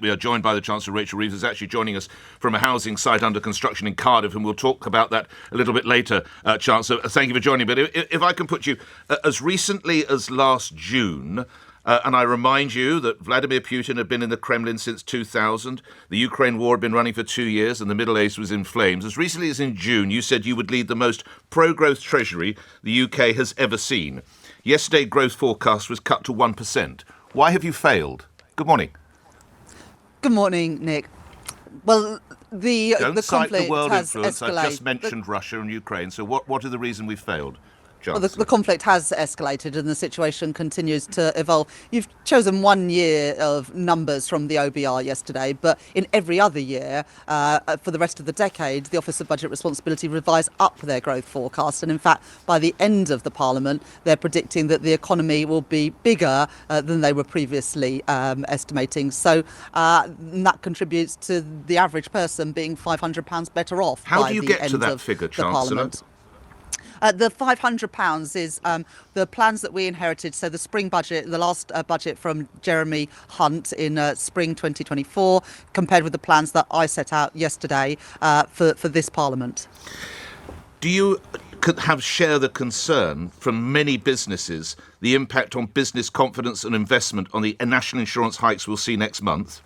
We are joined by the Chancellor, Rachel Reeves, who's actually joining us from a housing site under construction in Cardiff, and we'll talk about that a little bit later, Chancellor. Thank you for joining. But if I can put you, as recently as last June, and I remind you that Vladimir Putin had been in the Kremlin since 2000, the Ukraine war had been running for 2 years, and the Middle East was in flames. As recently as in June, you said you would lead the most pro-growth treasury the UK has ever seen. Yesterday, growth forecast was cut to 1%. Why have you failed? Good morning. Good morning, Nick. Well, the conflict the world has influence. escalated. I've just mentioned Russia and Ukraine. So what are the reasons we failed? Well, the conflict has escalated and the situation continues to evolve. You've chosen 1 year of numbers from the OBR yesterday, but in every other year, for the rest of the decade, the Office of Budget Responsibility revised up their growth forecast. And in fact, by the end of the Parliament, they're predicting that the economy will be bigger than they were previously estimating. So that contributes to the average person being £500 better off. How do you get to that figure, Chancellor? The £500 is the plans that we inherited. So the spring budget, the last budget from Jeremy Hunt in spring 2024, compared with the plans that I set out yesterday for this Parliament. Do you share the concern from many businesses, the impact on business confidence and investment on the national insurance hikes we'll see next month?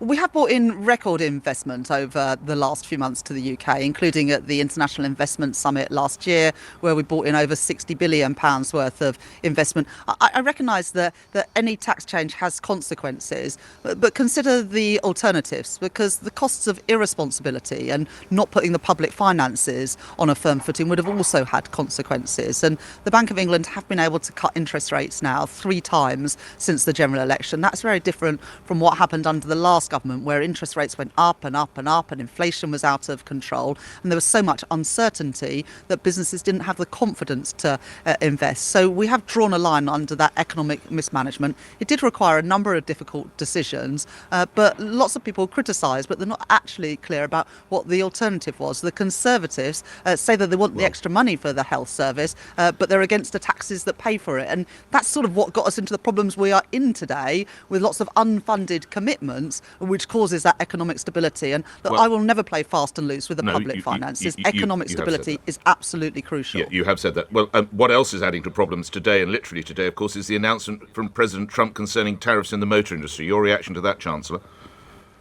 We have brought in record investment over the last few months to the UK, including at the International Investment Summit last year, where we brought in over £60 billion worth of investment. I recognise that any tax change has consequences, but consider the alternatives, because the costs of irresponsibility and not putting the public finances on a firm footing would have also had consequences. And the Bank of England have been able to cut interest rates now 3 times since the general election. That's very different from what happened under the last government, where interest rates went up and up and up and inflation was out of control, and there was so much uncertainty that businesses didn't have the confidence to invest. So we have drawn a line under that economic mismanagement. It did require a number of difficult decisions, but lots of people criticise, but they're not actually clear about what the alternative was. The Conservatives say that they want the extra money for the health service, but they're against the taxes that pay for it, and that's sort of what got us into the problems we are in today, with lots of unfunded commitments, which causes that economic stability. And look, I will never play fast and loose with the public finances. Economic stability is absolutely crucial. Yeah, you have said that. Well, what else is adding to problems today, and literally today, of course, is the announcement from President Trump concerning tariffs in the motor industry. Your reaction to that, Chancellor?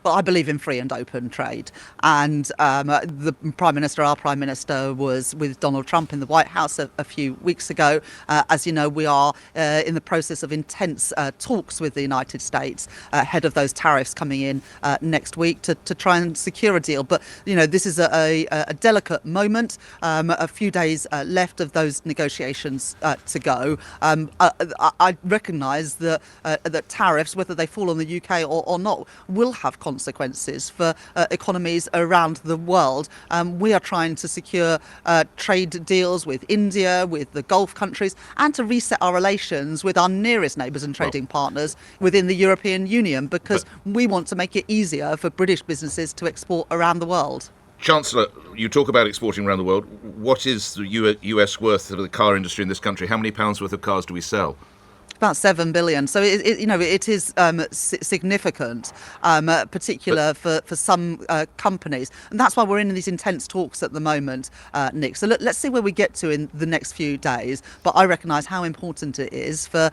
Well, I believe in free and open trade. And the Prime Minister, our Prime Minister, was with Donald Trump in the White House a few weeks ago. As you know, we are in the process of intense talks with the United States ahead of those tariffs coming in next week to try and secure a deal. But, you know, this is a delicate moment, a few days left of those negotiations to go. I recognise that tariffs, whether they fall on the UK or not, will have consequences for economies around the world. We are trying to secure trade deals with India, with the Gulf countries, and to reset our relations with our nearest neighbours and trading partners within the European Union, because we want to make it easier for British businesses to export around the world. Chancellor, you talk about exporting around the world. What is the US worth of the car industry in this country? How many pounds worth of cars do we sell? About 7 billion. So it is significant, particular for some companies, and that's why we're in these intense talks at the moment, Nick. So let's see where we get to in the next few days. But I recognise how important it is for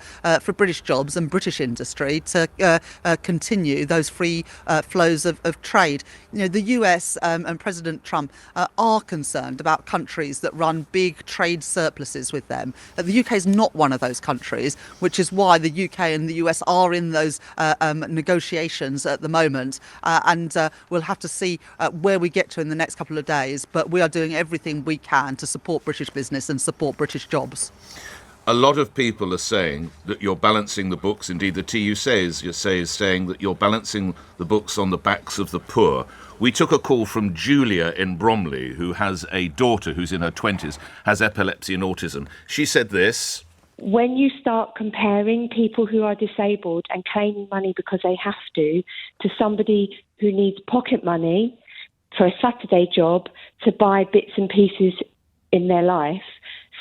British jobs and British industry to continue those free flows of trade. You know, the US and President Trump are concerned about countries that run big trade surpluses with them. The UK is not one of those countries, which is why the UK and the US are in those negotiations at the moment, and we'll have to see where we get to in the next couple of days. But we are doing everything we can to support British business and support British jobs. A lot of people are saying that you're balancing the books. Indeed, the TU is saying that you're balancing the books on the backs of the poor. We took a call from Julia in Bromley, who has a daughter who's in her 20s, has epilepsy and autism. She said this. When you start comparing people who are disabled and claiming money because they have to somebody who needs pocket money for a Saturday job to buy bits and pieces in their life,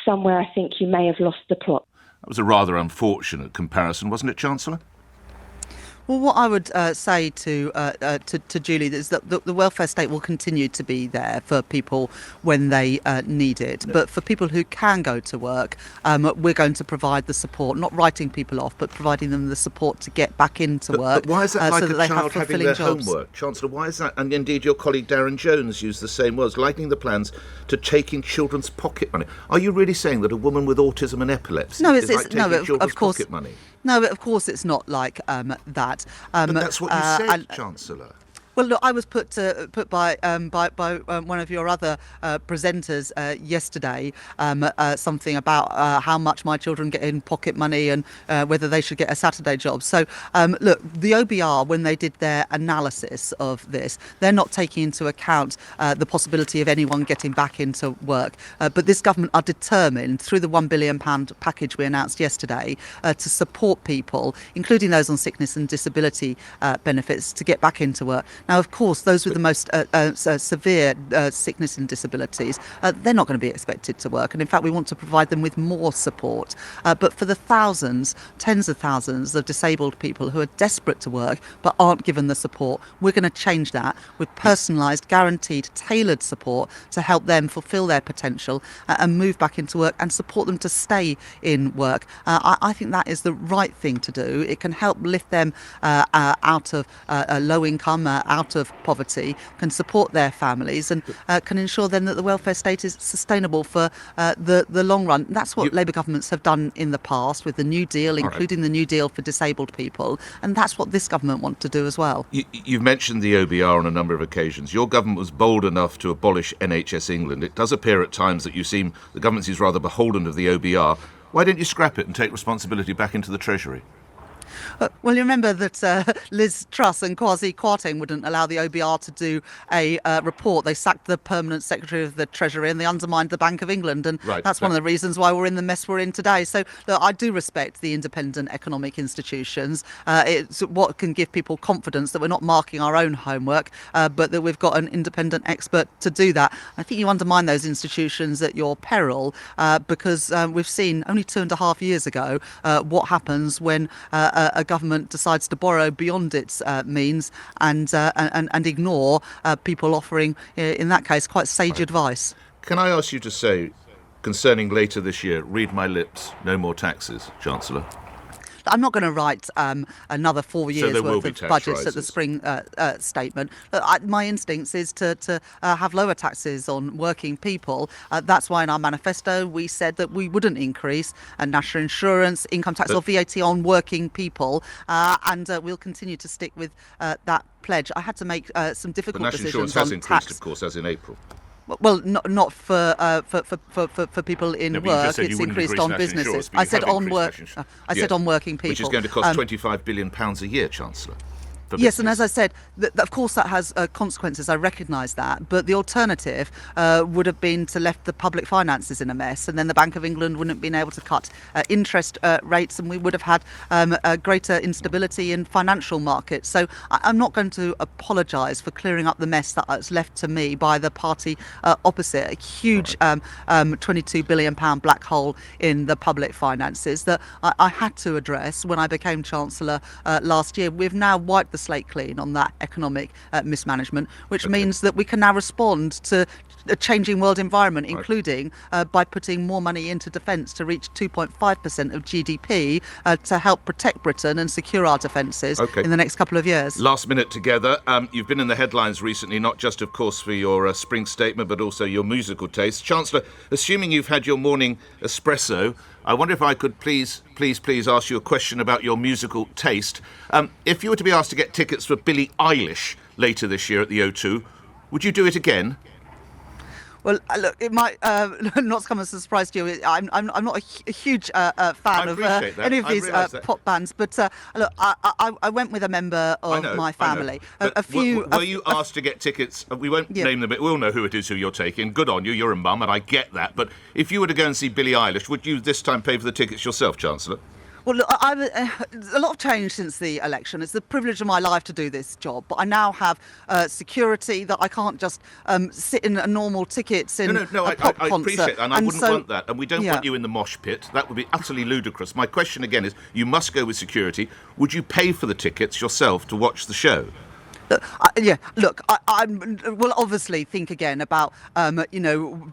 somewhere I think you may have lost the plot. That was a rather unfortunate comparison, wasn't it, Chancellor? Well, what I would say to Julie is that the welfare state will continue to be there for people when they need it. But for people who can go to work, we're going to provide the support, not writing people off, but providing them the support to get back into work. But why is that like so that a they child have having fulfilling their jobs. homework? Chancellor, why is that? And indeed your colleague Darren Jones used the same words, likening the plans to taking children's pocket money. Are you really saying that a woman with autism and epilepsy is like taking children's of course, pocket money? No, of course it's not like that. But that's what you said, Chancellor. Well, look, I was put by one of your other presenters yesterday something about how much my children get in pocket money and whether they should get a Saturday job. So, look, the OBR, when they did their analysis of this, they're not taking into account the possibility of anyone getting back into work. But this government are determined, through the £1 billion package we announced yesterday, to support people, including those on sickness and disability benefits, to get back into work. Now, of course, those with the most severe sickness and disabilities, they're not going to be expected to work. And in fact, we want to provide them with more support. But for the thousands, tens of thousands of disabled people who are desperate to work but aren't given the support, we're going to change that with personalised, guaranteed, tailored support to help them fulfil their potential and move back into work and support them to stay in work. I think that is the right thing to do. It can help lift them out of low income, out of poverty, can support their families and can ensure then that the welfare state is sustainable for the long run. That's what Labour governments have done in the past with the New Deal, including the New Deal for disabled people, and that's what this government wants to do as well. You've mentioned the OBR on a number of occasions. Your government was bold enough to abolish NHS England. It does appear at times that the government seems rather beholden of the OBR. Why don't you scrap it and take responsibility back into the Treasury? Well, you remember that Liz Truss and Kwasi Kwarteng wouldn't allow the OBR to do a report. They sacked the permanent Secretary of the Treasury and they undermined the Bank of England. And that's one of the reasons why we're in the mess we're in today. So look, I do respect the independent economic institutions. It's what can give people confidence that we're not marking our own homework, but that we've got an independent expert to do that. I think you undermine those institutions at your peril because we've seen only 2.5 years ago what happens when a government decides to borrow beyond its means and ignore people offering, in that case, quite sage advice. Can I ask you to say, concerning later this year, read my lips, no more taxes, Chancellor? I'm not going to write another 4 years worth of budgets rises at the spring statement. My instincts is to have lower taxes on working people. That's why in our manifesto we said that we wouldn't increase national insurance, income tax or VAT on working people, and we'll continue to stick with that pledge. I had to make some difficult decisions on tax. National insurance has increased, of course, as in April. Well, not for people in work. It's increased on businesses. I said on work. I said on working people, which is going to cost £25 billion a year, Chancellor. Yes, and as I said, of course that has consequences. I recognise that, but the alternative would have been to left the public finances in a mess, and then the Bank of England wouldn't have been able to cut interest rates, and we would have had a greater instability in financial markets. So I'm not going to apologise for clearing up the mess that was left to me by the party opposite. A huge £22 billion black hole in the public finances that I had to address when I became Chancellor last year. We've now wiped the slate clean on that economic mismanagement, which means that we can now respond to a changing world environment, including by putting more money into defence to reach 2.5% of GDP to help protect Britain and secure our defences in the next couple of years. Last minute together. You've been in the headlines recently, not just, of course, for your spring statement, but also your musical taste. Chancellor, assuming you've had your morning espresso, I wonder if I could please ask you a question about your musical taste. If you were to be asked to get tickets for Billie Eilish later this year at the O2, would you do it again? Well, look, it might not come as a surprise to you. I'm not a huge fan of any of these pop bands, but look, I went with a member of my family. Were you asked to get tickets? We won't name them, but we'll know who it is who you're taking. Good on you, you're a mum, and I get that. But if you were to go and see Billie Eilish, would you this time pay for the tickets yourself, Chancellor? Well, look, a lot of change since the election. It's the privilege of my life to do this job, but I now have security that I can't just sit in a normal tickets in No, a pop I concert. appreciate that, and I wouldn't want that. And we don't want you in the mosh pit. That would be utterly ludicrous. My question again is, you must go with security. Would you pay for the tickets yourself to watch the show? I will obviously think again about,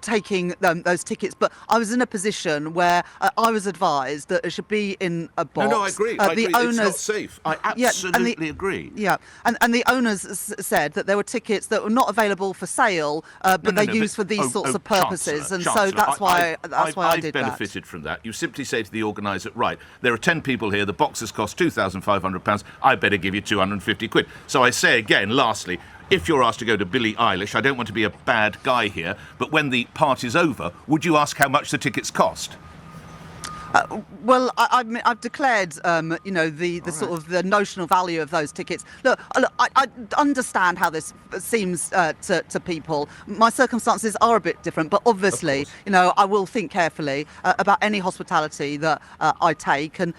taking those tickets. But I was in a position where I was advised that it should be in a box. No, I agree. I agree. It's not safe. I absolutely agree. Yeah, and the owners said that there were tickets that were not available for sale, but they're used for these sorts of purposes. Chancellor, So that's why I did that. I've benefited from that. You simply say to the organiser, right, there are 10 people here, the boxes cost £2,500, I better give you 250 quid. So I say again, lastly, if you're asked to go to Billie Eilish, I don't want to be a bad guy here, but when the party's over, would you ask how much the tickets cost? Well, I've declared, the sort of the notional value of those tickets. Look, I understand how this seems to people. My circumstances are a bit different, but obviously, I will think carefully about any hospitality that I take, and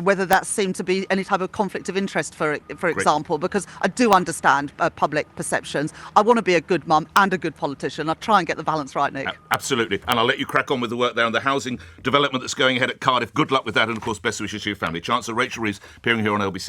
whether that seemed to be any type of conflict of interest, for example, because I do understand public perceptions. I want to be a good mum and a good politician. I try and get the balance right, Nick. Absolutely, and I'll let you crack on with the work there on the housing development that's going ahead at Cardiff. Good luck with that, and of course, best wishes to your family. Chancellor Rachel Reeves appearing here on LBC.